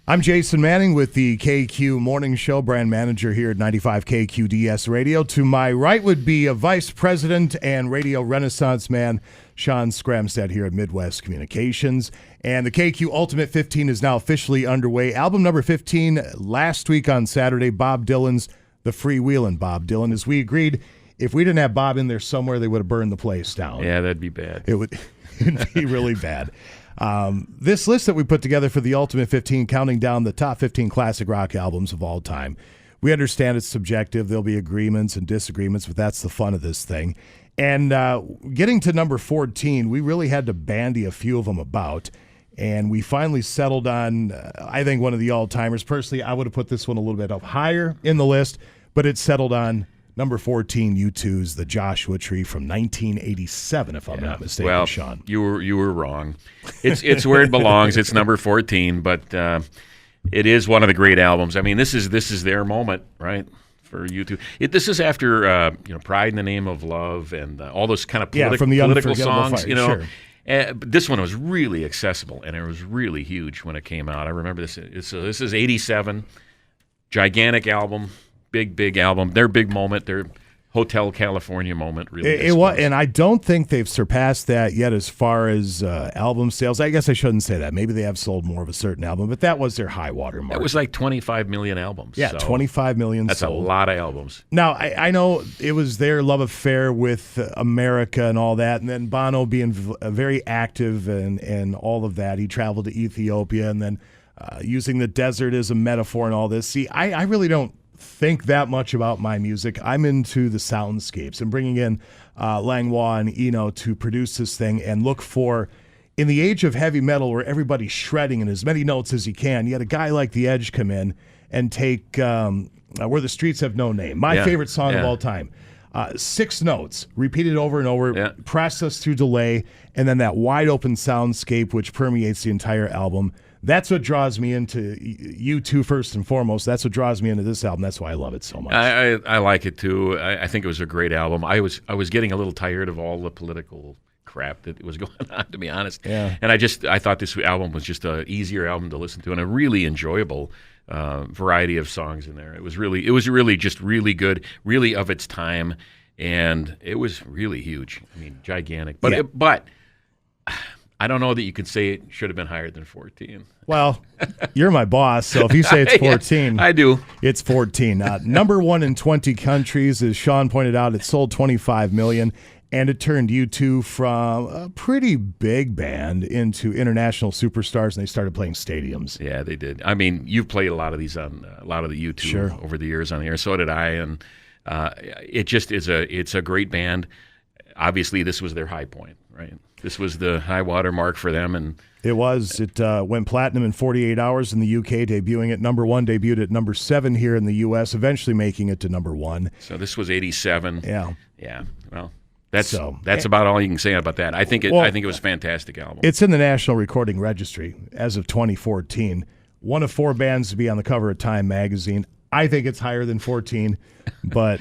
I'm Jason Manning with the KQ Morning Show, brand manager here at 95 KQDS Radio. To my right would be a vice president and radio renaissance man, Sean Skramstad here at Midwest Communications. And the KQ Ultimate 15 is now officially underway. Album number 15 last week on Saturday, Bob Dylan's The Freewheelin' Bob Dylan. As we agreed, if we didn't have Bob in there somewhere, they would have burned the place down. Yeah, that'd be bad. It'd be really bad. This list that we put together for the Ultimate 15, counting down the top 15 classic rock albums of all time. We understand it's subjective. There'll be agreements and disagreements, but that's the fun of this thing. And getting to number 14, we really had to bandy a few of them about. And we finally settled on, I think, one of the all-timers. Personally, I would have put this one a little bit up higher in the list, but it settled on number 14, U2's The Joshua Tree from 1987, if I'm not mistaken, well, Sean. You were wrong. It's where it belongs. It's number 14, but it is one of the great albums. I mean, this is their moment, right, for U2. This is after Pride in the Name of Love and all those kind of from the political songs, Fire, Sure. But this one was really accessible, and it was really huge when it came out. I remember this. This is 87, gigantic album, big album. Their big moment, their Hotel California moment. Really, it was, and I don't think they've surpassed that yet as far as album sales. I guess I shouldn't say that. Maybe they have sold more of a certain album, but that was their high water mark. It was like 25 million albums. Yeah, so 25 million That's sold. a lot of albums. Now, I know it was their love affair with America and all that, and then Bono being very active and all of that. He traveled to Ethiopia and then using the desert as a metaphor and all this. See, I really don't think that much about my music. I'm into the soundscapes and bringing in Langlois and Eno to produce this thing and look for, in the age of heavy metal where everybody's shredding in as many notes as you can, you had a guy like The Edge come in and take Where the Streets Have No Name, my favorite song of all time. 6 notes, repeated over and over, processed through delay, and then that wide open soundscape which permeates the entire album. That's what draws me into U2 first and foremost. That's what draws me into this album. That's why I love it so much. I like it too. I think it was a great album. I was getting a little tired of all the political crap that was going on, to be honest. Yeah. And I thought this album was just an easier album to listen to and a really enjoyable variety of songs in there. It was really just really good, really of its time, and it was really huge. I mean, gigantic. But but I don't know that you could say it should have been higher than 14. Well, you're my boss, so if you say it's 14, yeah, I do. It's 14. Number 1 in 20 countries, as Sean pointed out, it sold 25 million, and it turned U2 from a pretty big band into international superstars, and they started playing stadiums. Yeah, they did. I mean, you've played a lot of these on a lot of the U2 over the years on the air. So did I, and it just is it's a great band. Obviously, this was their high point, right? This was the high water mark for them, and it was. It went platinum in 48 hours in the UK, debuting at number 1, debuted at number 7 here in the US, eventually making it to number 1. So this was 87. Yeah. Well, that's about all you can say about that. I think it was a fantastic album. It's in the National Recording Registry as of 2014. One of 4 bands to be on the cover of Time magazine. I think it's higher than 14, but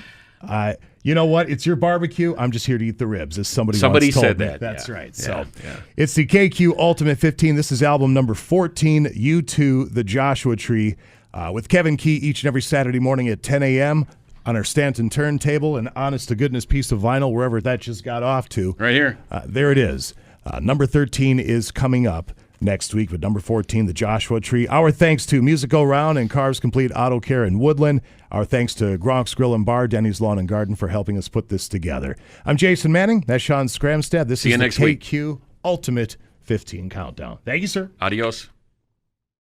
you know what? It's your barbecue. I'm just here to eat the ribs, as somebody once told said me. that. That's right. So yeah. It's the KQ Ultimate 15. This is album number 14, U2, The Joshua Tree, with Kevin Key each and every Saturday morning at 10 a.m. on our Stanton turntable, an honest-to-goodness piece of vinyl, wherever that just got off to. Right here. There it is. Number 13 is coming up next week with number 14, The Joshua Tree. Our thanks to Music Go Round and Cars Complete Auto Care in Woodland. Our thanks to Gronk's Grill and Bar, Denny's Lawn and Garden for helping us put this together. I'm Jason Manning. That's Sean Skramstad. This is the KQ Ultimate 15 Countdown. Thank you, sir. Adios.